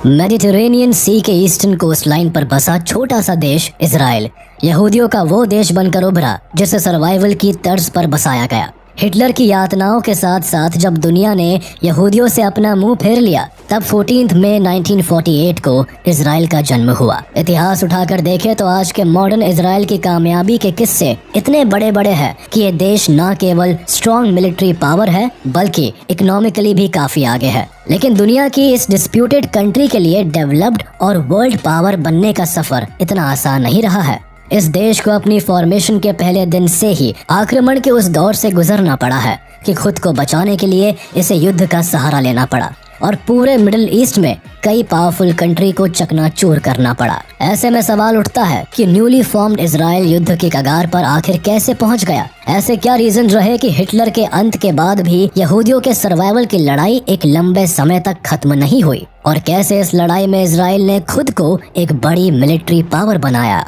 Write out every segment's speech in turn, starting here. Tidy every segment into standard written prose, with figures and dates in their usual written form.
Mediterranean सी के eastern coast line पर बसा छोटा सा देश इजराइल यहूदियों का वो देश बनकर उभरा जिसे सर्वाइवल की तर्ज पर बसाया गया। हिटलर की यातनाओं के साथ साथ जब दुनिया ने यहूदियों से अपना मुंह फेर लिया, तब 14 मई 1948 को इजराइल का जन्म हुआ। इतिहास उठाकर देखें तो आज के मॉडर्न इजराइल की कामयाबी के किस्से इतने बड़े बड़े हैं कि ये देश न केवल स्ट्रॉन्ग मिलिट्री पावर है बल्कि इकोनॉमिकली भी काफी आगे है। लेकिन दुनिया की इस डिस्प्यूटेड कंट्री के लिए डेवलप्ड और वर्ल्ड पावर बनने का सफर इतना आसान नहीं रहा है। इस देश को अपनी फॉर्मेशन के पहले दिन से ही आक्रमण के उस दौर से गुजरना पड़ा है कि खुद को बचाने के लिए इसे युद्ध का सहारा लेना पड़ा और पूरे मिडिल ईस्ट में कई पावरफुल कंट्री को चकनाचूर करना पड़ा। ऐसे में सवाल उठता है कि न्यूली फॉर्म्ड इजराइल युद्ध की कगार पर आखिर कैसे पहुंच गया। ऐसे क्या रीजन रहे कि हिटलर के अंत के बाद भी यहूदियों के सर्वाइवल की लड़ाई एक लंबे समय तक खत्म नहीं हुई, और कैसे इस लड़ाई में इजराइल ने खुद को एक बड़ी मिलिट्री पावर बनाया।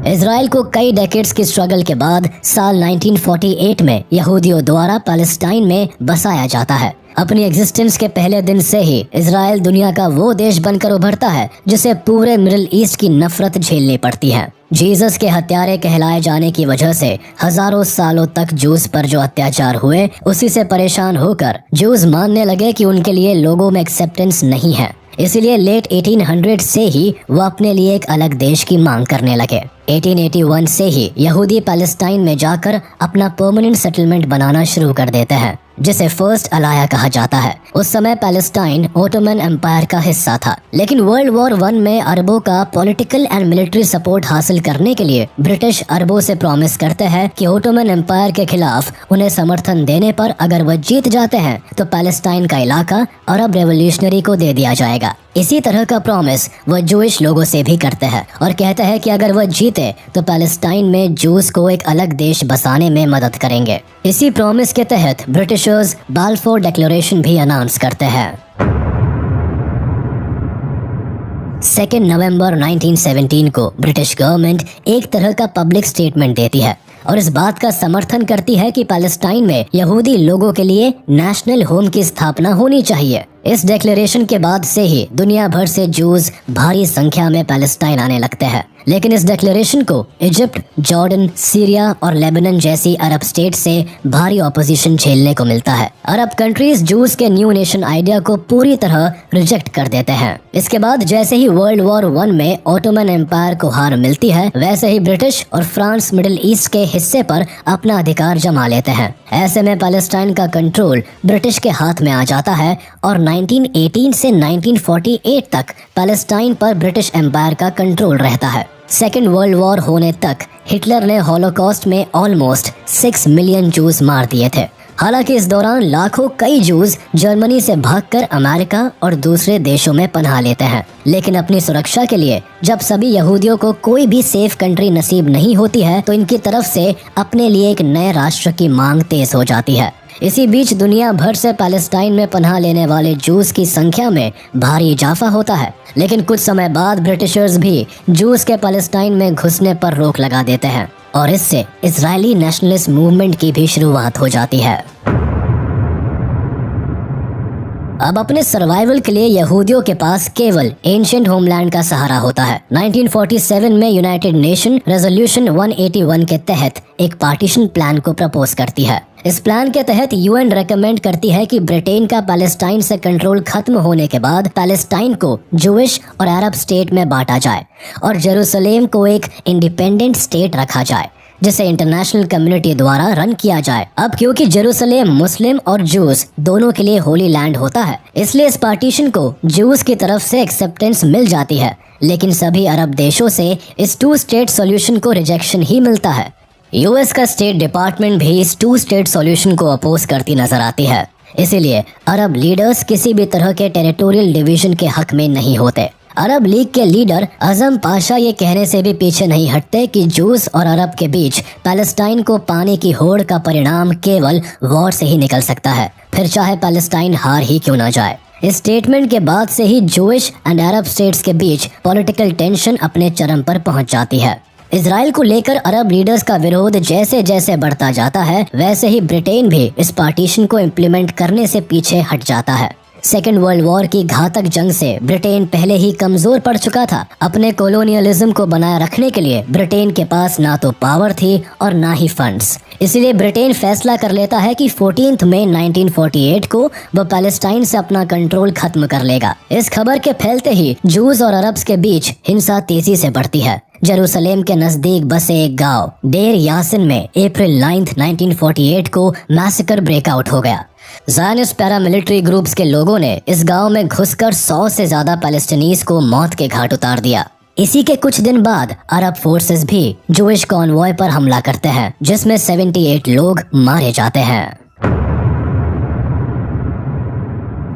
इजराइल को कई डेकेड्स की स्ट्रगल के बाद साल 1948 में यहूदियों द्वारा पैलेस्टाइन में बसाया जाता है। अपनी एग्जिस्टेंस के पहले दिन से ही इजराइल दुनिया का वो देश बनकर उभरता है जिसे पूरे मिडिल ईस्ट की नफरत झेलनी पड़ती है। जीसस के हत्यारे कहलाए जाने की वजह से हजारों सालों तक जूस पर जो अत्याचार हुए, उसी से परेशान होकर जूस मानने लगे कि उनके लिए लोगों में एक्सेप्टेंस नहीं है। इसीलिए लेट 1800 से ही वो अपने लिए एक अलग देश की मांग करने लगे। 1881 से ही यहूदी पैलेस्टाइन में जाकर अपना परमानेंट सेटलमेंट बनाना शुरू कर देते हैं, जिसे फर्स्ट अलाया कहा जाता है। उस समय पैलेस्टाइन ओटोमन एम्पायर का हिस्सा था, लेकिन वर्ल्ड वॉर 1 में अरबों का पॉलिटिकल एंड मिलिट्री सपोर्ट हासिल करने के लिए ब्रिटिश अरबों से प्रॉमिस करते हैं कि ओटोमन एम्पायर के खिलाफ उन्हें समर्थन देने पर अगर वह जीत जाते हैं तो पैलेस्टाइन का इलाका अरब रेवोल्यूशनरी को दे दिया जाएगा। इसी तरह का प्रॉमिस वह जूइश लोगों से भी करते हैं और कहते हैं कि अगर वह जीते तो पैलेस्टाइन में जूस को एक अलग देश बसाने में मदद करेंगे। इसी प्रॉमिस के तहत ब्रिटिशर्स बाल्फोर डिक्लेरेशन भी अनाउंस करते हैं। 2 नवंबर 1917 को ब्रिटिश गवर्नमेंट एक तरह का पब्लिक स्टेटमेंट देती है और इस बात का समर्थन करती है कि पैलेस्टाइन में यहूदी लोगों के लिए नेशनल होम की स्थापना होनी चाहिए। इस डिक्लेरेशन के बाद से ही दुनिया भर से जूस भारी संख्या में पैलेस्टाइन आने लगते हैं, लेकिन इस डिक्लेरेशन को इजिप्ट, जॉर्डन, सीरिया और लेबनान जैसी अरब स्टेट से भारी ऑपोजिशन झेलने को मिलता है। अरब कंट्रीज जूस के न्यू नेशन आइडिया को पूरी तरह रिजेक्ट कर देते हैं। इसके बाद जैसे ही वर्ल्ड वॉर 1 में ओटोमन एम्पायर को हार मिलती है, वैसे ही ब्रिटिश और फ्रांस मिडिल ईस्ट के हिस्से पर अपना अधिकार जमा लेते हैं। ऐसे में पैलेस्टाइन का कंट्रोल ब्रिटिश के हाथ में आ जाता है और 1918 से 1948 तक पैलेस्टाइन पर ब्रिटिश एम्पायर का कंट्रोल रहता है। सेकेंड वर्ल्ड वॉर होने तक हिटलर ने हॉलोकॉस्ट में ऑलमोस्ट 6 मिलियन जूस मार दिए थे। हालांकि इस दौरान लाखों कई जूस जर्मनी से भागकर अमेरिका और दूसरे देशों में पनाह लेते हैं, लेकिन अपनी सुरक्षा के लिए जब सभी यहूदियों को कोई भी सेफ कंट्री नसीब नहीं होती है तो इनकी तरफ से अपने लिए एक नए राष्ट्र की मांग तेज हो जाती है। इसी बीच दुनिया भर से पैलेस्टाइन में पनाह लेने वाले जूस की संख्या में भारी इजाफा होता है, लेकिन कुछ समय बाद ब्रिटिशर्स भी जूस के पैलेस्टाइन में घुसने पर रोक लगा देते हैं और इससे इजरायली नेशनलिस्ट मूवमेंट की भी शुरुआत हो जाती है। अब अपने सर्वाइवल के लिए यहूदियों के पास केवल एंशिएंट होमलैंड का सहारा होता है। 1947 में यूनाइटेड नेशन रेजोल्यूशन 181 के तहत एक पार्टीशन प्लान को प्रपोज करती है। इस प्लान के तहत यूएन रेकमेंड करती है कि ब्रिटेन का पैलेस्टाइन से कंट्रोल खत्म होने के बाद पैलेस्टाइन को जूइश और अरब स्टेट में बांटा जाए और जेरूसलेम को एक इंडिपेंडेंट स्टेट रखा जाए जिसे इंटरनेशनल कम्युनिटी द्वारा रन किया जाए। अब क्योंकि जेरूसलेम मुस्लिम और जूस दोनों के लिए होली लैंड होता है, इसलिए इस पार्टीशन को जूस की तरफ से एक्सेप्टेंस मिल जाती है, लेकिन सभी अरब देशों से इस 2 स्टेट सॉल्यूशन को रिजेक्शन ही मिलता है। यूएस का स्टेट डिपार्टमेंट भी इस 2 स्टेट सॉल्यूशन को अपोज करती नजर आती है। इसीलिए अरब लीडर्स किसी भी तरह के टेरिटोरियल डिवीजन के हक में नहीं होते। अरब लीग के लीडर अज़म पाशा ये कहने से भी पीछे नहीं हटते कि जूस और अरब के बीच पैलेस्टाइन को पाने की होड़ का परिणाम केवल वॉर से ही निकल सकता है, फिर चाहे पैलेस्टाइन हार ही क्यों ना जाए। इस स्टेटमेंट के बाद से ही जूइश एंड अरब स्टेट्स के बीच पॉलिटिकल टेंशन अपने चरम पर पहुंच जाती है। इजराइल को लेकर अरब लीडर्स का विरोध जैसे जैसे बढ़ता जाता है, वैसे ही ब्रिटेन भी इस पार्टीशन को इम्प्लीमेंट करने से पीछे हट जाता है। सेकेंड वर्ल्ड वॉर की घातक जंग से ब्रिटेन पहले ही कमजोर पड़ चुका था। अपने कोलोनियलिज्म को बनाए रखने के लिए ब्रिटेन के पास ना तो पावर थी और ना ही फंड्स। इसलिए ब्रिटेन फैसला कर लेता है कि 14 मई 1948 को वह पैलेस्टाइन से अपना कंट्रोल खत्म कर लेगा। इस खबर के फैलते ही जूस और अरब्स के बीच हिंसा तेजी से बढ़ती है। जेरूसलेम के नजदीक बसे एक गांव देर यासिन में अप्रैल 9, 1948 को मैसेकर ब्रेकआउट हो गया। ज़ायनिस्ट पैरामिलिट्री ग्रुप्स के लोगों ने इस गांव में घुसकर 100 से ज्यादा पैलेस्टीनीज को मौत के घाट उतार दिया। इसी के कुछ दिन बाद अरब फोर्सेस भी जूइश कॉन्वॉय पर हमला करते हैं, जिसमें 78 लोग मारे जाते हैं।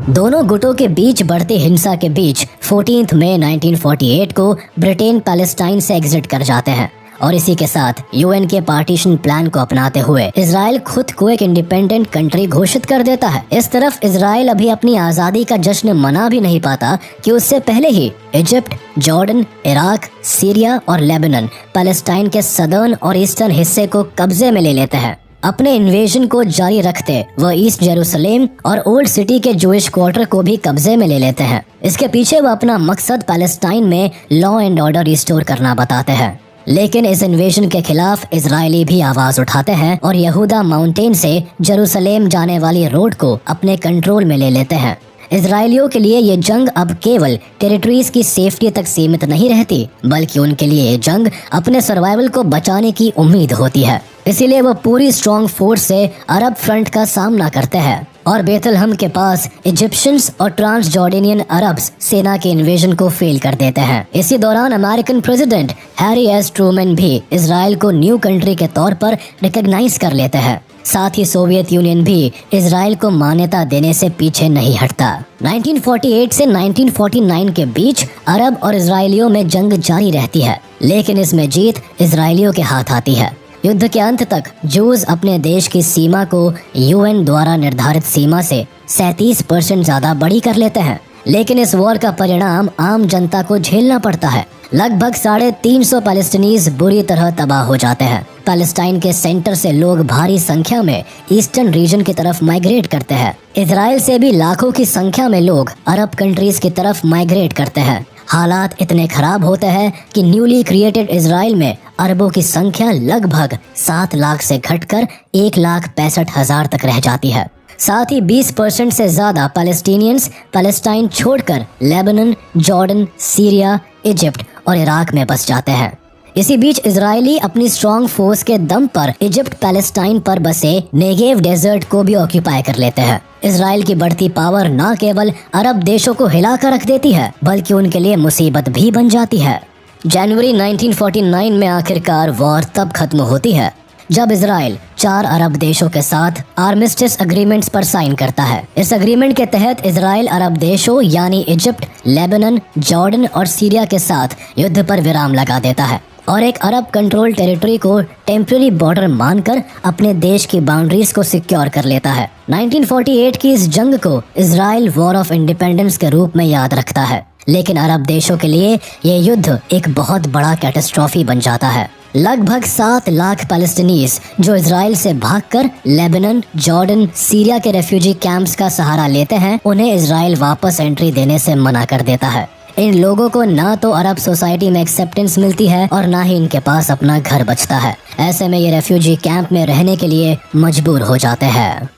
दोनों गुटों के बीच बढ़ती हिंसा के बीच 14 मई 1948 को ब्रिटेन पैलेस्टाइन से एग्जिट कर जाते हैं और इसी के साथ यूएन के पार्टीशन प्लान को अपनाते हुए इजराइल खुद को एक इंडिपेंडेंट कंट्री घोषित कर देता है। इस तरफ इजराइल अभी अपनी आज़ादी का जश्न मना भी नहीं पाता कि उससे पहले ही इजिप्ट, जॉर्डन, इराक, सीरिया और लेबनान पैलेस्टाइन के सदर्न और ईस्टर्न हिस्से को कब्जे में ले लेते हैं। अपने इन्वेजन को जारी रखते वह ईस्ट जेरूसलेम और ओल्ड सिटी के जूइश क्वार्टर को भी कब्जे में ले लेते हैं। इसके पीछे वह अपना मकसद पैलेस्टाइन में लॉ एंड ऑर्डर रिस्टोर करना बताते हैं। लेकिन इस इन्वेजन के खिलाफ इजरायली भी आवाज उठाते हैं और यहूदा माउंटेन से जेरूसलेम जाने वाली रोड को अपने कंट्रोल में ले लेते हैं। इजरायलियों के लिए ये जंग अब केवल टेरिटरीज की सेफ्टी तक सीमित नहीं रहती, बल्कि उनके लिए ये जंग अपने सर्वाइवल को बचाने की उम्मीद होती है। इसीलिए वो पूरी स्ट्रॉन्ग फोर्स से अरब फ्रंट का सामना करते हैं और बेथलहम के पास इजिप्शियंस और ट्रांस जॉर्डेनियन अरब्स सेना के इन्वेजन को फेल कर देते हैं। इसी दौरान American president Harry S Trueman भी इजराइल को न्यू कंट्री के तौर पर रिकॉग्नाइज कर लेते हैं। साथ ही सोवियत यूनियन भी इजराइल को मान्यता देने से पीछे नहीं हटता। 1948 से 1949 के बीच अरब और इजरायलियों में जंग जारी रहती है, लेकिन इसमें जीत इजरायलियों के हाथ आती है। युद्ध के अंत तक जूज अपने देश की सीमा को यूएन द्वारा निर्धारित सीमा से 37% ज्यादा बड़ी कर लेते हैं, लेकिन इस वॉर का परिणाम आम जनता को झेलना पड़ता है। लगभग 350 पैलेस्टीनीज बुरी तरह तबाह हो जाते हैं। पैलेस्टाइन के सेंटर से लोग भारी संख्या में ईस्टर्न रीजन की तरफ माइग्रेट करते हैं। इजराइल से भी लाखों की संख्या में लोग अरब कंट्रीज की तरफ माइग्रेट करते हैं। हालात इतने खराब होते हैं कि न्यूली क्रिएटेड इजराइल में अरबों की संख्या लगभग 7 लाख से घटकर 1,65,000 तक रह जाती है। साथ ही 20% से ज्यादा पैलेस्टीनियंस पैलेस्टाइन छोड़कर लेबनान, जॉर्डन, सीरिया, इजिप्ट और इराक में बस जाते हैं। इसी बीच इजरायली अपनी स्ट्रॉन्ग फोर्स के दम पर इजिप्ट पैलेस्टाइन पर बसे नेगेव डेजर्ट को भी ऑक्यूपाई कर लेते हैं। इजराइल की बढ़ती पावर न केवल अरब देशों को हिलाकर रख देती है, बल्कि उनके लिए मुसीबत भी बन जाती है। जनवरी 1949 में आखिरकार वॉर तब खत्म होती है जब इजराइल 4 अरब देशों के साथ आर्मिस्टिस अग्रीमेंट्स पर साइन करता है। इस अग्रीमेंट के तहत इजराइल अरब देशों यानी इजिप्ट, लेबनान, जॉर्डन और सीरिया के साथ युद्ध पर विराम लगा देता है और एक अरब कंट्रोल टेरिटरी को टेम्पररी बॉर्डर मानकर अपने देश की बाउंड्रीज को सिक्योर कर लेता है। 1948 की इस जंग को इजराइल वॉर ऑफ इंडिपेंडेंस के रूप में याद रखता है, लेकिन अरब देशों के लिए ये युद्ध एक बहुत बड़ा कैटास्ट्रॉफी बन जाता है। लगभग 7 लाख पैलेस्टीनीज जो इजराइल से भागकर लेबनान, जॉर्डन, सीरिया के रेफ्यूजी कैंप्स का सहारा लेते हैं, उन्हें इजराइल वापस एंट्री देने से मना कर देता है। इन लोगों को ना तो अरब सोसाइटी में एक्सेप्टेंस मिलती है और ना ही इनके पास अपना घर बचता है। ऐसे में ये रेफ्यूजी कैंप में रहने के लिए मजबूर हो जाते हैं।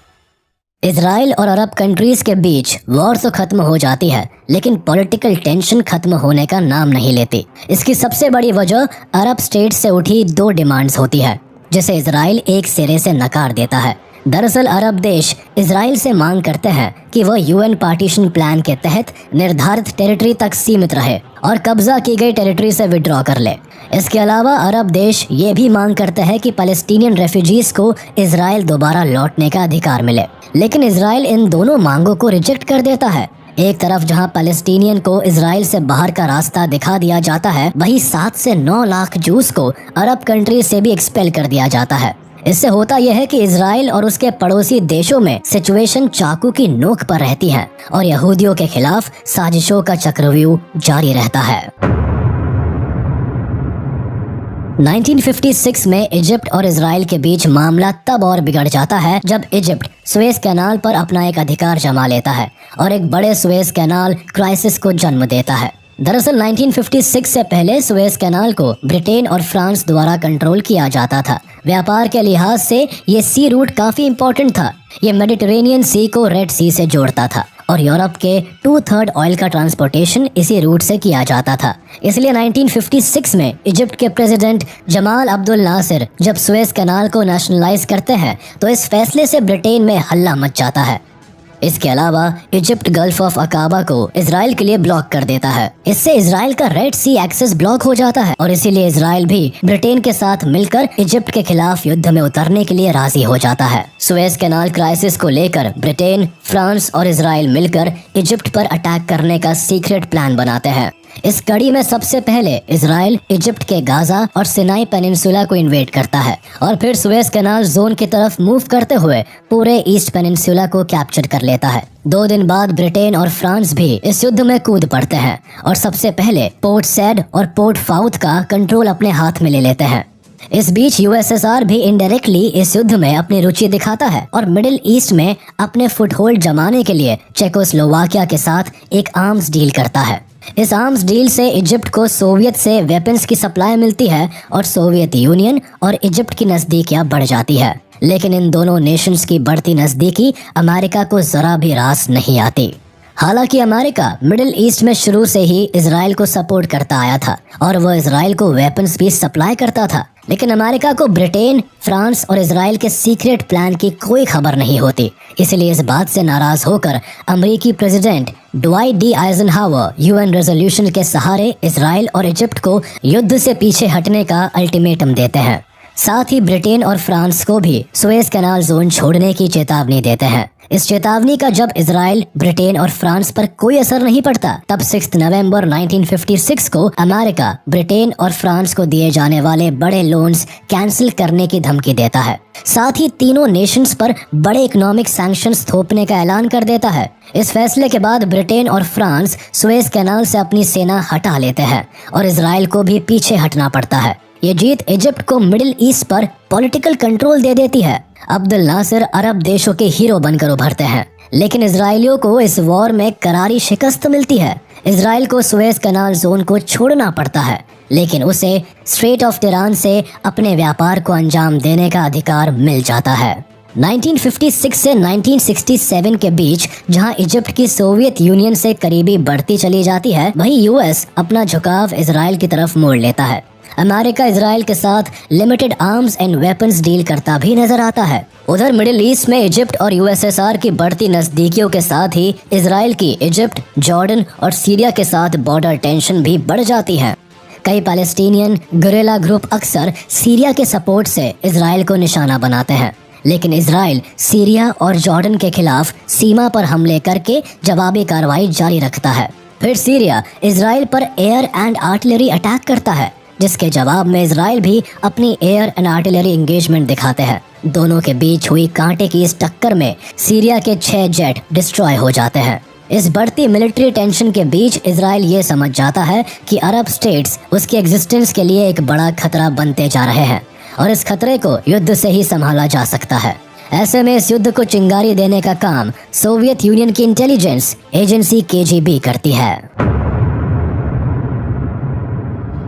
इजराइल और अरब कंट्रीज के बीच वॉर तो खत्म हो जाती है, लेकिन पॉलिटिकल टेंशन खत्म होने का नाम नहीं लेती। इसकी सबसे बड़ी वजह अरब स्टेट से उठी 2 डिमांड्स होती है, जिसे इजराइल एक सिरे से नकार देता है। दरअसल अरब देश इजराइल से मांग करते हैं कि वह यूएन पार्टीशन प्लान के तहत निर्धारित टेरिटरी तक सीमित रहे और कब्जा की गई टेरिटरी से विड्रॉ कर ले। इसके अलावा अरब देश ये भी मांग करते हैं कि पैलेस्टीनियन रेफ्यूजीज को इजराइल दोबारा लौटने का अधिकार मिले, लेकिन इजराइल इन दोनों मांगों को रिजेक्ट कर देता है। एक तरफ जहां पैलेस्टीनियन को इजराइल से बाहर का रास्ता दिखा दिया जाता है, वहीं 7 से 9 लाख जूस को अरब कंट्री से भी एक्सपेल कर दिया जाता है। इससे होता यह है कि इजराइल और उसके पड़ोसी देशों में सिचुएशन चाकू की नोक पर रहती है और यहूदियों के खिलाफ साजिशों का चक्रव्यूह जारी रहता है। 1956 में इजिप्ट और इजराइल के बीच मामला तब और बिगड़ जाता है जब इजिप्ट सुएज कैनाल पर अपना एक अधिकार जमा लेता है और एक बड़े सुएज कैनाल क्राइसिस को जन्म देता है। दरअसल 1956 से पहले सुएज कैनाल को ब्रिटेन और फ्रांस द्वारा कंट्रोल किया जाता था। व्यापार के लिहाज से ये सी रूट काफी इंपॉर्टेंट था। ये मेडिटेरेनियन सी को रेड सी से जोड़ता था और यूरोप के 2/3 ऑयल का ट्रांसपोर्टेशन इसी रूट से किया जाता था। इसलिए 1956 में इजिप्ट के प्रेसिडेंट जमाल अब्दुल नासिर जब सुएज कैनाल को नेशनलाइज करते हैं तो इस फैसले से ब्रिटेन में हल्ला मच जाता है। इसके अलावा इजिप्ट गल्फ ऑफ अकाबा को इजराइल के लिए ब्लॉक कर देता है। इससे इजराइल का रेड सी एक्सेस ब्लॉक हो जाता है और इसीलिए इजराइल भी ब्रिटेन के साथ मिलकर इजिप्ट के खिलाफ युद्ध में उतरने के लिए राजी हो जाता है। सुएज कैनाल क्राइसिस को लेकर ब्रिटेन, फ्रांस और इजराइल मिलकर इजिप्ट पर अटैक करने का सीक्रेट प्लान बनाते हैं। इस कड़ी में सबसे पहले इजराइल इजिप्ट के गाजा और सिनाई पेनिनसुला को इन्वेड करता है और फिर सुएज कैनाल जोन की तरफ मूव करते हुए पूरे ईस्ट पेनिनसुला को कैप्चर कर लेता है। 2 दिन बाद ब्रिटेन और फ्रांस भी इस युद्ध में कूद पड़ते हैं और सबसे पहले पोर्ट सैड और पोर्ट फाउथ का कंट्रोल अपने हाथ में ले लेते हैं। इस बीच यूएसएसआर भी इनडायरेक्टली इस युद्ध में अपनी रुचि दिखाता है और मिडिल ईस्ट में अपने फुटहोल्ड जमाने के लिए चेकोस्लोवाकिया के साथ एक आर्म्स डील करता है। इस आर्म्स डील से इजिप्ट को सोवियत से वेपन्स की सप्लाई मिलती है और सोवियत यूनियन और इजिप्ट की नजदीकियां बढ़ जाती है। लेकिन इन दोनों नेशंस की बढ़ती नजदीकी अमेरिका को जरा भी रास नहीं आती। हालांकि अमेरिका मिडिल ईस्ट में शुरू से ही इजराइल को सपोर्ट करता आया था और वह इजराइल को वेपन्स भी सप्लाई करता था, लेकिन अमेरिका को ब्रिटेन, फ्रांस और इजराइल के सीक्रेट प्लान की कोई खबर नहीं होती। इसलिए इस बात से नाराज होकर अमेरिकी president Dwight D Eisenhower UN resolution के सहारे इजराइल और इजिप्ट को युद्ध से पीछे हटने का अल्टीमेटम देते हैं। साथ ही ब्रिटेन और फ्रांस को भी सुएज कैनाल जोन छोड़ने की चेतावनी देते हैं। इस चेतावनी का जब इजराइल, ब्रिटेन और फ्रांस पर कोई असर नहीं पड़ता, तब 6 नवंबर 1956 को अमेरिका, ब्रिटेन और फ्रांस को दिए जाने वाले बड़े लोन्स कैंसिल करने की धमकी देता है। साथ ही तीनों नेशंस पर बड़े इकोनॉमिक सैंक्शंस थोपने का ऐलान कर देता है। इस फैसले के बाद ब्रिटेन और फ्रांस सुएज कैनाल से अपनी सेना हटा लेते हैं और इजराइल को भी पीछे हटना पड़ता है। ये जीत इजिप्ट को मिडिल ईस्ट पर पॉलिटिकल कंट्रोल दे देती है। अब्दुल नासिर अरब देशों के हीरो बनकर उभरते हैं, लेकिन इजराइलियों को इस वॉर में करारी शिकस्त मिलती है। इजराइल को सुएज कैनाल जोन को छोड़ना पड़ता है, लेकिन उसे स्ट्रेट ऑफ तिरान से अपने व्यापार को अंजाम देने का अधिकार मिल जाता है। 1956 से 1967 के बीच जहां इजिप्ट की सोवियत यूनियन से करीबी बढ़ती चली जाती है, वहीं यूएस अपना झुकाव इजराइल की तरफ मोड़ लेता है। अमेरिका इजराइल के साथ limited arms and weapons deal करता भी नजर आता है। उधर मिडिल ईस्ट में इजिप्ट और यूएसएसआर की बढ़ती नजदीकियों के साथ ही इजराइल की इजिप्ट, जॉर्डन और सीरिया के साथ बॉर्डर टेंशन भी बढ़ जाती है। कई पैलेस्टीनियन गुरिल्ला ग्रुप अक्सर सीरिया के सपोर्ट से इजराइल को निशाना बनाते हैं, लेकिन इजराइल सीरिया और जॉर्डन के खिलाफ सीमा पर हमले करके जवाबी कार्रवाई जारी रखता है। फिर सीरिया इजराइल पर एयर एंड आर्टिलरी अटैक करता है, जिसके जवाब में इजराइल भी अपनी एयर एंड आर्टिलरी एंगेजमेंट दिखाते हैं। दोनों के बीच हुई कांटे की इस टक्कर में सीरिया के 6 जेट डिस्ट्रॉय हो जाते हैं। इस बढ़ती मिलिट्री टेंशन के बीच इजराइल ये समझ जाता है कि अरब स्टेट्स उसकी एग्जिस्टेंस के लिए एक बड़ा खतरा बनते जा रहे हैं और इस खतरे को युद्ध से ही संभाला जा सकता है। ऐसे में इस युद्ध को चिंगारी देने का काम सोवियत यूनियन की इंटेलिजेंस एजेंसी केजीबी करती है।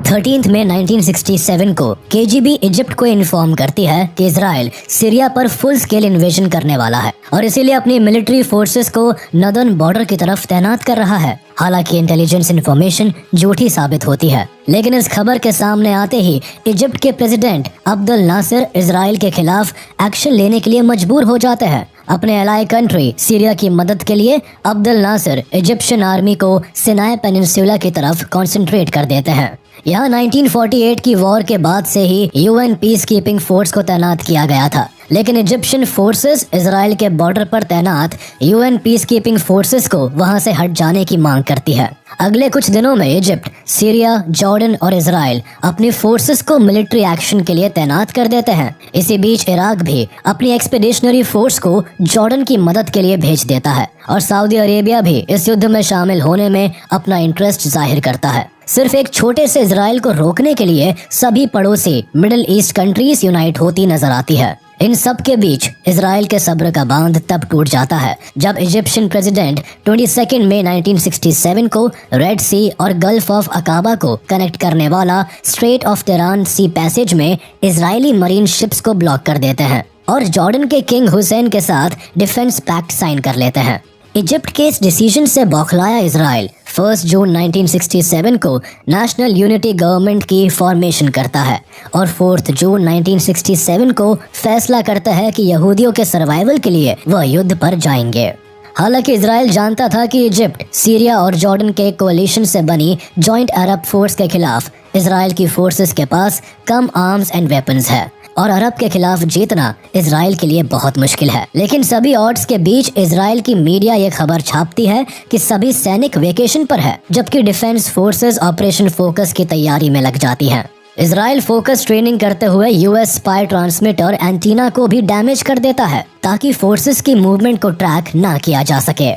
13 मई 1967 को केजीबी इजिप्ट को इन्फॉर्म करती है कि इजराइल सीरिया पर फुल स्केल इन्वेजन करने वाला है और इसीलिए अपनी मिलिट्री फोर्सेस को नदर्न बॉर्डर की तरफ तैनात कर रहा है। हालांकि इंटेलिजेंस इन्फॉर्मेशन झूठी साबित होती है, लेकिन इस खबर के सामने आते ही इजिप्ट के प्रेसिडेंट अब्दुल नासिर इजराइल के खिलाफ एक्शन लेने के लिए मजबूर हो जाते हैं। अपने एलाई कंट्री सीरिया की मदद के लिए अब्दुल नासिर इजिप्शियन आर्मी को सिनाई पेनिनसुला की तरफ कंसंट्रेट कर देते हैं। यहाँ 1948 की वॉर के बाद से ही यूएन पीस कीपिंग फोर्स को तैनात किया गया था, लेकिन इजिप्शियन फोर्सेस इजराइल के बॉर्डर पर तैनात यूएन पीस कीपिंग फोर्सेस को वहां से हट जाने की मांग करती है। अगले कुछ दिनों में इजिप्ट, सीरिया, जॉर्डन और इजराइल अपनी फोर्सेस को मिलिट्री एक्शन के लिए तैनात कर देते हैं। इसी बीच इराक भी अपनी एक्सपेडिशनरी फोर्स को जॉर्डन की मदद के लिए भेज देता है और सऊदी अरेबिया भी इस युद्ध में शामिल होने में अपना इंटरेस्ट जाहिर करता है। सिर्फ एक छोटे से इजराइल को रोकने के लिए सभी पड़ोसी मिडिल ईस्ट कंट्रीज यूनाइट होती नजर आती है। इन सब के बीच इजराइल के सब्र का बांध तब टूट जाता है जब इजिप्शियन प्रेसिडेंट 22 मई 1967 को रेड सी और गल्फ ऑफ अकाबा को कनेक्ट करने वाला स्ट्रेट ऑफ टेहरान सी पैसेज में इजरायली मरीन शिप्स को ब्लॉक कर देते हैं और जॉर्डन के किंग हुसैन के साथ डिफेंस पैक्ट साइन कर लेते हैं। इजिप्ट के इस डिसीजन से बौखलाया इजराइल 1 जून 1967 को नेशनल यूनिटी गवर्नमेंट की फॉर्मेशन करता है और 4 जून 1967 को फैसला करता है कि यहूदियों के सर्वाइवल के लिए वह युद्ध पर जाएंगे। हालांकि इजराइल जानता था कि इजिप्ट, सीरिया और जॉर्डन के कोalition से बनी जॉइंट अरब फोर्स के खिलाफ इजराइल की फोर्सेस के पास कम आर्म्स एंड वेपन्स है और अरब के खिलाफ जीतना इजराइल के लिए बहुत मुश्किल है। लेकिन सभी ऑड्स के बीच इजराइल की मीडिया ये खबर छापती है कि सभी सैनिक वेकेशन पर है, जबकि डिफेंस फोर्सेस ऑपरेशन फोकस की तैयारी में लग जाती हैं। इजराइल फोकस ट्रेनिंग करते हुए यूएस स्पाई ट्रांसमीटर एंटीना को भी डैमेज कर देता है ताकि फोर्सेस की मूवमेंट को ट्रैक ना किया जा सके।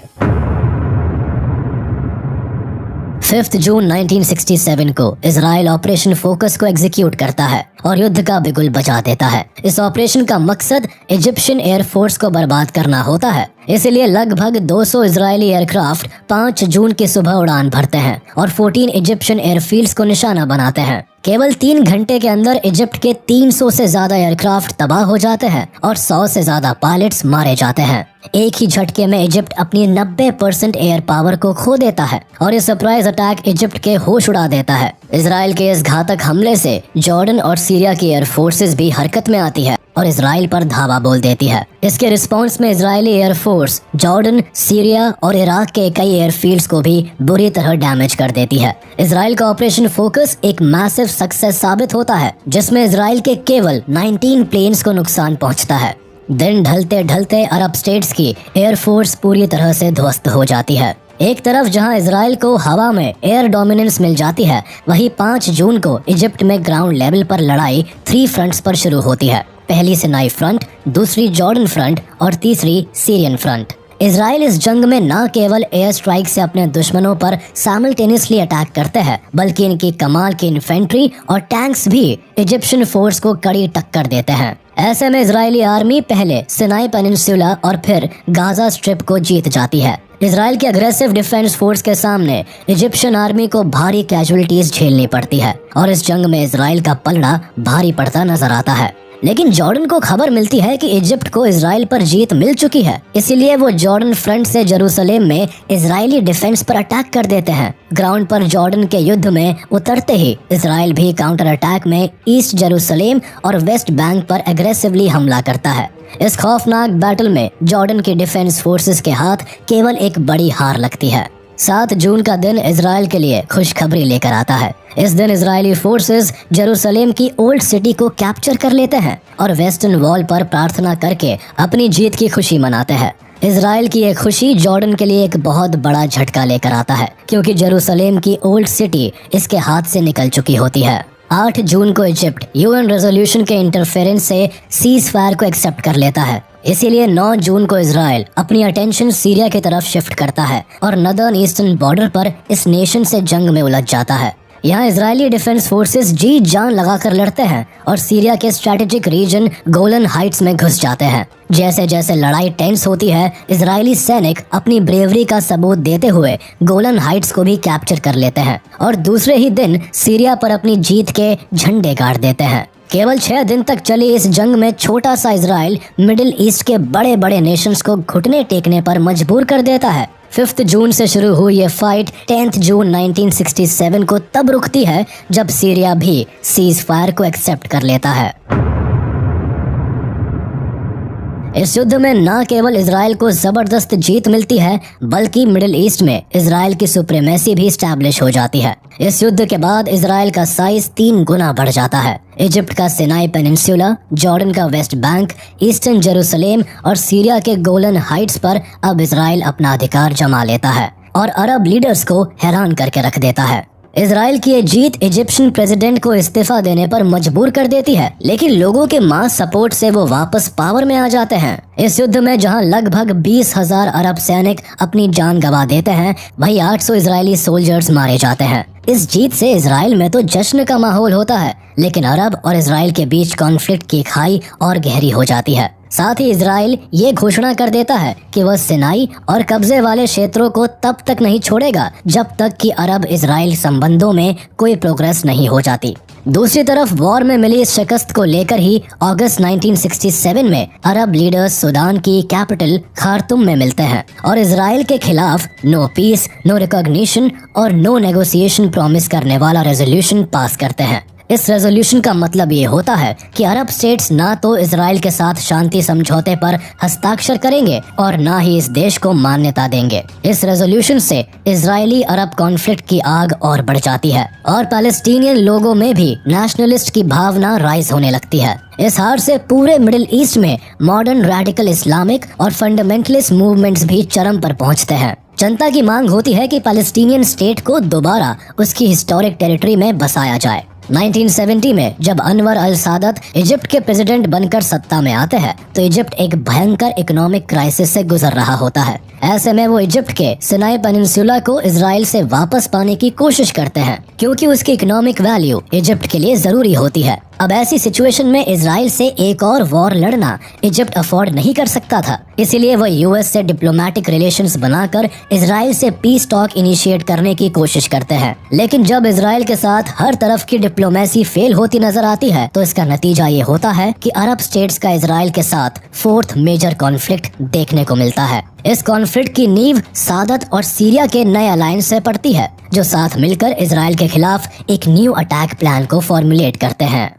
5 जून 1967 को इजराइल ऑपरेशन फोकस को एग्जीक्यूट करता है और युद्ध का बिगुल बजा देता है। इस ऑपरेशन का मकसद इजिप्शियन एयरफोर्स को बर्बाद करना होता है, इसलिए लगभग 200 इजरायली एयरक्राफ्ट 5 जून की सुबह उड़ान भरते हैं और 14 इजिप्शियन एयरफील्ड्स को निशाना बनाते हैं। केवल 3 घंटे के अंदर इजिप्ट के 300 से ज्यादा एयरक्राफ्ट तबाह हो जाते हैं और 100 से ज्यादा पायलट्स मारे जाते हैं। एक ही झटके में इजिप्ट अपनी 90% एयर पावर को खो देता है और ये सरप्राइज अटैक इजिप्ट के होश उड़ा देता है। इजराइल के इस घातक हमले से जॉर्डन और सीरिया की एयर फोर्सेस भी हरकत में आती है और इजराइल पर धावा बोल देती है। इसके रिस्पांस में इजरायली एयरफोर्स जॉर्डन, सीरिया और इराक के कई एयरफील्ड्स को भी बुरी तरह डैमेज कर देती है। इजराइल का ऑपरेशन फोकस एक मैसिव सक्सेस साबित होता है, जिसमें इजराइल के केवल 19 प्लेन्स को नुकसान पहुंचता है। दिन ढलते ढलते अरब स्टेट्स की एयरफोर्स पूरी तरह से ध्वस्त हो जाती है। एक तरफ जहां इजराइल को हवा में एयर डोमिनेंस मिल जाती है, वहीं 5 जून को इजिप्ट में ग्राउंड लेवल पर लड़ाई 3 फ्रंट्स पर शुरू होती है। पहली सिनाई फ्रंट, दूसरी जॉर्डन फ्रंट और तीसरी सीरियन फ्रंट। इजराइल इस जंग में न केवल एयर स्ट्राइक से अपने दुश्मनों पर साइमल्टेनियसली अटैक करते हैं, बल्कि इनकी कमाल की इन्फेंट्री और टैंक्स भी इजिप्शियन फोर्स को कड़ी टक्कर देते हैं। ऐसे में इजरायली आर्मी पहले सिनाई पेनिनसुला और फिर गाजा स्ट्रिप को जीत जाती है। इजराइल के अग्रेसिव डिफेंस फोर्स के सामने इजिप्शियन आर्मी को भारी कैजुअलिटीज झेलनी पड़ती है और इस जंग में इजराइल का पलड़ा भारी पड़ता नजर आता है। लेकिन जॉर्डन को खबर मिलती है कि इजिप्ट को इजराइल पर जीत मिल चुकी है, इसीलिए वो जॉर्डन फ्रंट से जेरूसलेम में इजरायली डिफेंस पर अटैक कर देते हैं। ग्राउंड पर जॉर्डन के युद्ध में उतरते ही इजराइल भी काउंटर अटैक में ईस्ट जेरूसलेम और वेस्ट बैंक पर एग्रेसिवली हमला करता है। इस खौफनाक बैटल में जॉर्डन की डिफेंस फोर्सेस के हाथ केवल एक बड़ी हार लगती है। 7 जून का दिन इजराइल के लिए खुशखबरी लेकर आता है। इस दिन इजरायली फोर्सेस जेरूसलेम की ओल्ड सिटी को कैप्चर कर लेते हैं और वेस्टर्न वॉल पर प्रार्थना करके अपनी जीत की खुशी मनाते हैं। इजराइल की ये खुशी जॉर्डन के लिए एक बहुत बड़ा झटका लेकर आता है, क्योंकि जेरूसलेम की ओल्ड सिटी इसके हाथ से निकल चुकी होती है। 8 जून को इजिप्ट यूएन रेजोल्यूशन के इंटरफेरेंस से सीज फायर को एक्सेप्ट कर लेता है। इसीलिए 9 जून को इजराइल अपनी अटेंशन सीरिया की तरफ शिफ्ट करता है और नदर्न ईस्टर्न बॉर्डर पर इस नेशन से जंग में उलझ जाता है। यहाँ इजरायली डिफेंस फोर्सेस जी जान लगाकर लड़ते हैं और सीरिया के स्ट्रेटेजिक रीजन गोलन हाइट्स में घुस जाते हैं। जैसे जैसे लड़ाई टेंस होती है, इजरायली सैनिक अपनी ब्रेवरी का सबूत देते हुए गोलन हाइट्स को भी कैप्चर कर लेते हैं और दूसरे ही दिन सीरिया पर अपनी जीत के झंडे गाड़ देते हैं। केवल 6 दिन तक चली इस जंग में छोटा सा इजराइल मिडिल ईस्ट के बड़े बड़े नेशंस को घुटने टेकने पर मजबूर कर देता है। 5 जून से शुरू हुई ये फाइट 10 जून 1967 को तब रुकती है जब सीरिया भी सीज फायर को एक्सेप्ट कर लेता है। इस युद्ध में न केवल इजराइल को जबरदस्त जीत मिलती है, बल्कि मिडिल ईस्ट में इजराइल की सुप्रीमेसी भी स्टैब्लिश हो जाती है। इस युद्ध के बाद इजराइल का साइज 3 गुना बढ़ जाता है। इजिप्ट का सिनाई पेनिनसुला, जॉर्डन का वेस्ट बैंक, ईस्टर्न जेरूसलेम और सीरिया के गोलन हाइट्स पर अब इजराइल अपना अधिकार जमा लेता है और अरब लीडर्स को हैरान करके रख देता है। इजराइल की ये जीत इजिप्शियन प्रेसिडेंट को इस्तीफा देने पर मजबूर कर देती है, लेकिन लोगों के मास सपोर्ट से वो वापस पावर में आ जाते हैं। इस युद्ध में जहां लगभग 20,000 अरब सैनिक अपनी जान गंवा देते हैं, वहीं 800 इजरायली सोल्जर्स मारे जाते हैं। इस जीत से इजराइल में तो जश्न का माहौल होता है, लेकिन अरब और इजराइल के बीच कॉन्फ्लिक्ट की खाई और गहरी हो जाती है। साथ ही इजराइल ये घोषणा कर देता है कि वह सिनाई और कब्जे वाले क्षेत्रों को तब तक नहीं छोड़ेगा जब तक कि अरब इजराइल संबंधों में कोई प्रोग्रेस नहीं हो जाती। दूसरी तरफ वॉर में मिली इस शिकस्त को लेकर ही अगस्त 1967 में अरब लीडर्स सूडान की कैपिटल खार्तूम में मिलते हैं और इजराइल के खिलाफ नो पीस, नो रिकॉग्निशन और नो नेगोशिएशन प्रॉमिस करने वाला रेजोल्यूशन पास करते हैं। इस रेजोल्यूशन का मतलब ये होता है कि अरब स्टेट्स ना तो इजराइल के साथ शांति समझौते पर हस्ताक्षर करेंगे और ना ही इस देश को मान्यता देंगे। इस रेजोल्यूशन से इजरायली अरब कॉन्फ्लिक्ट की आग और बढ़ जाती है और पैलेस्टीनियन लोगों में भी नेशनलिस्ट की भावना राइज होने लगती है। इस हार से पूरे मिडिल ईस्ट में मॉडर्न रेडिकल इस्लामिक और फंडामेंटलिस्ट मूवमेंट्स भी चरम पर पहुंचते हैं। जनता की मांग होती है कि पैलेस्टीनियन स्टेट को दोबारा उसकी हिस्टोरिक टेरिटरी में बसाया जाए। 1970 में जब अनवर अल सादत इजिप्ट के प्रेसिडेंट बनकर सत्ता में आते हैं, तो इजिप्ट एक भयंकर इकोनॉमिक क्राइसिस से गुजर रहा होता है। ऐसे में वो इजिप्ट के सिनाई पेनिनसुला को इजराइल से वापस पाने की कोशिश करते हैं, क्योंकि उसकी इकोनॉमिक वैल्यू इजिप्ट के लिए जरूरी होती है। अब ऐसी सिचुएशन में इजराइल से एक और वॉर लड़ना इजिप्ट अफोर्ड नहीं कर सकता था, इसीलिए वो यूएस से डिप्लोमेटिक रिलेशंस बनाकर इजराइल से पीस टॉक इनिशिएट करने की कोशिश करते हैं। लेकिन जब इजराइल के साथ हर तरफ की डिप्लोमेसी फेल होती नजर आती है, तो इसका नतीजा ये होता है कि अरब स्टेट्स का इजराइल के साथ फोर्थ मेजर कॉन्फ्लिक्ट देखने को मिलता है। इस कॉन्फ्लिक्ट की नींव सादत और सीरिया के नए अलायंस से पड़ती है, जो साथ मिलकर इजराइल के खिलाफ एक न्यू अटैक प्लान को फॉर्मुलेट करते हैं।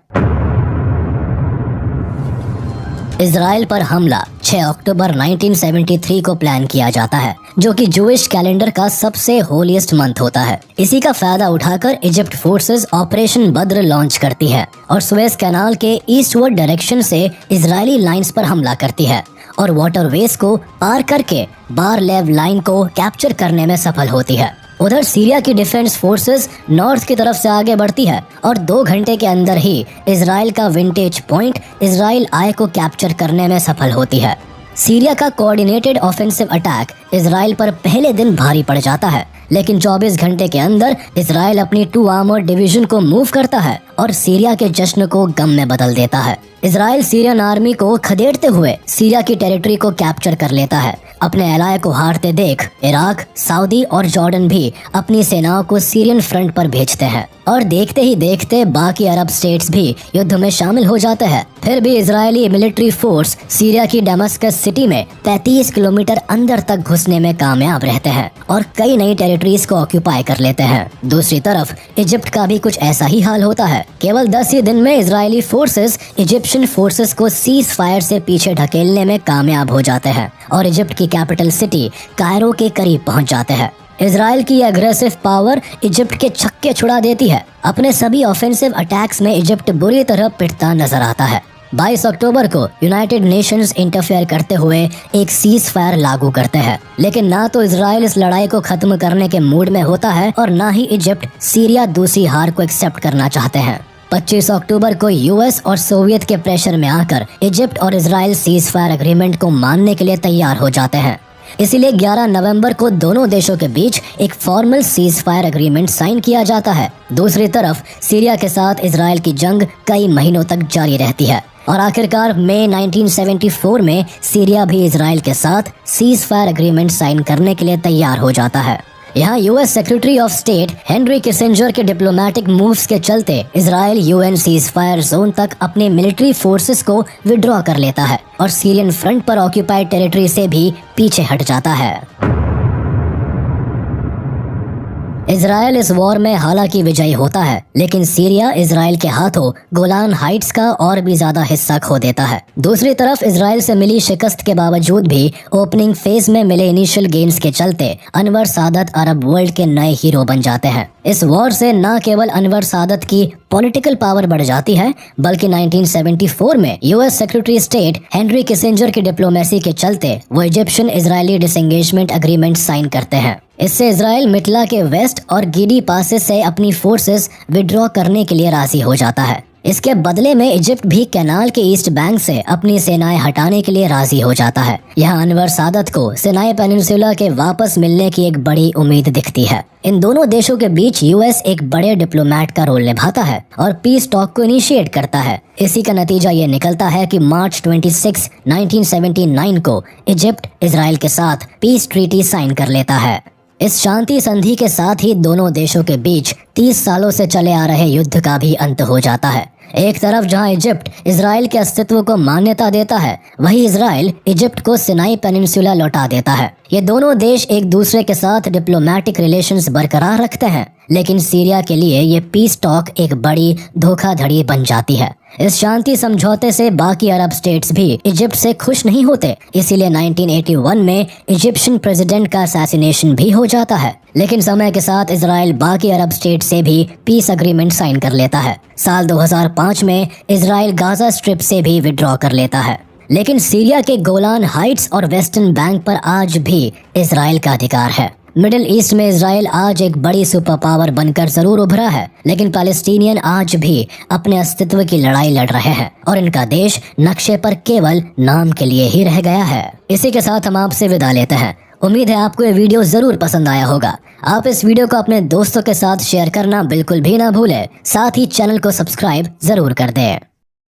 इजराइल पर हमला 6 अक्टूबर 1973 को प्लान किया जाता है, जो कि जूइश कैलेंडर का सबसे होलीएस्ट मंथ होता है। इसी का फायदा उठाकर Egypt forces operation Badr launch करती है और सुएज कैनाल के ईस्टवर्ड डायरेक्शन से इजरायली लाइंस पर हमला करती है और वाटरवेज को पार करके बार-लेव लाइन को कैप्चर करने में सफल होती है। उधर सीरिया की डिफेंस फोर्सेस नॉर्थ की तरफ से आगे बढ़ती है और 2 घंटे के अंदर ही इजराइल का विंटेज पॉइंट इजराइल आई को कैप्चर करने में सफल होती है। सीरिया का कोऑर्डिनेटेड ऑफेंसिव अटैक इजराइल पर पहले दिन भारी पड़ जाता है, लेकिन 24 घंटे के अंदर इजराइल अपनी 2 आर्मर्ड डिवीजन को मूव करता है और सीरिया के जश्न को गम में बदल देता है। इजराइल सीरियन आर्मी को खदेड़ते हुए सीरिया की टेरिटरी को कैप्चर कर लेता है। अपने एलाय को हारते देख इराक, सऊदी और जॉर्डन भी अपनी सेनाओं को सीरियन फ्रंट पर भेजते हैं और देखते ही देखते बाकी अरब स्टेट्स भी युद्ध में शामिल हो जाते हैं। फिर भी इजरायली मिलिट्री फोर्स सीरिया की डेमास्कस सिटी में 33 किलोमीटर अंदर तक घुसने में कामयाब रहते हैं और कई नई टेरिटरीज को ऑक्यूपाई कर लेते हैं। दूसरी तरफ इजिप्ट का भी कुछ ऐसा ही हाल होता है। केवल 10 ही दिन में इजरायली फोर्सेस इजिप्शियन फोर्सेस को सीज फायर से पीछे ढकेलने में कामयाब हो जाते हैं और इजिप्ट की कैपिटल सिटी कायरो के करीब पहुंच जाते हैं। इजराइल की एग्रेसिव पावर इजिप्ट के छक्के छुड़ा देती है। अपने सभी ऑफेंसिव अटैक्स में इजिप्ट बुरी तरह पिटता नजर आता है। 22 अक्टूबर को यूनाइटेड नेशंस इंटरफेयर करते हुए एक सीज फायर लागू करते हैं, लेकिन ना तो इजराइल इस लड़ाई को खत्म करने के मूड में होता है और ना ही इजिप्ट सीरिया दूसरी हार को एक्सेप्ट करना चाहते हैं। 25 अक्टूबर को यूएस और सोवियत के प्रेशर में आकर इजिप्ट और इजराइल सीज फायर एग्रीमेंट को मानने के लिए तैयार हो जाते हैं। इसीलिए 11 नवंबर को दोनों देशों के बीच एक formal ceasefire agreement sign किया जाता है। दूसरी तरफ सीरिया के साथ इजराइल की जंग कई महीनों तक जारी रहती है और आखिरकार मई 1974 में सीरिया भी इजराइल के साथ सीज फायर एग्रीमेंट साइन करने के लिए तैयार हो जाता है। यहाँ US secretary of state Henry Kissinger के डिप्लोमेटिक मूव्स के चलते Israel UN cease fire zone तक अपने मिलिट्री फोर्सेस को विड्रॉ कर लेता है और सीरियन फ्रंट पर ऑक्यूपाइड टेरिटरी से भी पीछे हट जाता है। इजराइल इस वॉर में हालांकि विजयी होता है, लेकिन सीरिया इजराइल के हाथों गोलान हाइट्स का और भी ज्यादा हिस्सा खो देता है। दूसरी तरफ इजराइल से मिली शिकस्त के बावजूद भी ओपनिंग फेज में मिले इनिशियल गेम्स के चलते अनवर सादत अरब वर्ल्ड के नए हीरो बन जाते हैं। इस वॉर से न केवल अनवर सादत की पॉलिटिकल पावर बढ़ जाती है, बल्कि 1974 में US secretary state Henry Kissinger की डिप्लोमेसी के चलते वो Egyptian Israeli disengagement agreement sign करते हैं। इससे इजराइल मिटला के वेस्ट और गिडी पासेस से अपनी फोर्सेस विड्रॉ करने के लिए राजी हो जाता है। इसके बदले में इजिप्ट भी कैनाल के ईस्ट बैंक से अपनी सेनाएं हटाने के लिए राजी हो जाता है। यहाँ अनवर सादत को सिनाई पेनिनसुला के वापस मिलने की एक बड़ी उम्मीद दिखती है। इन दोनों देशों के बीच यूएस एक बड़े डिप्लोमेट का रोल निभाता है और पीस टॉक को इनिशिएट करता है। इसी का नतीजा ये निकलता है कि मार्च 26, 1979 को इजिप्ट इजराइल के साथ पीस ट्रीटी साइन कर लेता है। इस शांति संधि के साथ ही दोनों देशों के बीच 30 सालों से चले आ रहे युद्ध का भी अंत हो जाता है। एक तरफ जहां इजिप्ट इजराइल के अस्तित्व को मान्यता देता है, वहीं इजराइल इजिप्ट को सिनाई पेनिनसुला लौटा देता है। ये दोनों देश एक दूसरे के साथ डिप्लोमेटिक रिलेशंस बरकरार रखते हैं, लेकिन सीरिया के लिए ये पीस टॉक एक बड़ी धोखाधड़ी बन जाती है। इस शांति समझौते से बाकी अरब स्टेट्स भी इजिप्ट से खुश नहीं होते, इसीलिए 1981 में इजिप्शियन प्रेसिडेंट का असैसिनेशन भी हो जाता है। लेकिन समय के साथ इजराइल बाकी अरब स्टेट से भी पीस अग्रीमेंट साइन कर लेता है। साल 2005 में इजराइल गाजा स्ट्रिप से भी विड्रॉ कर लेता है। लेकिन सीरिया के गोलान हाइट्स और वेस्टर्न बैंक पर आज भी इजराइल का अधिकार है। मिडिल ईस्ट में इजराइल आज एक बड़ी सुपर पावर बनकर जरूर उभरा है, लेकिन पैलेस्टीनियन आज भी अपने अस्तित्व की लड़ाई लड़ रहे हैं और इनका देश नक्शे पर केवल नाम के लिए ही रह गया है। इसी के साथ हम आपसे विदा लेते हैं। उम्मीद है आपको ये वीडियो जरूर पसंद आया होगा। आप इस वीडियो को अपने दोस्तों के साथ शेयर करना बिल्कुल भी ना भूलें। साथ ही चैनल को सब्सक्राइब जरूर कर दें।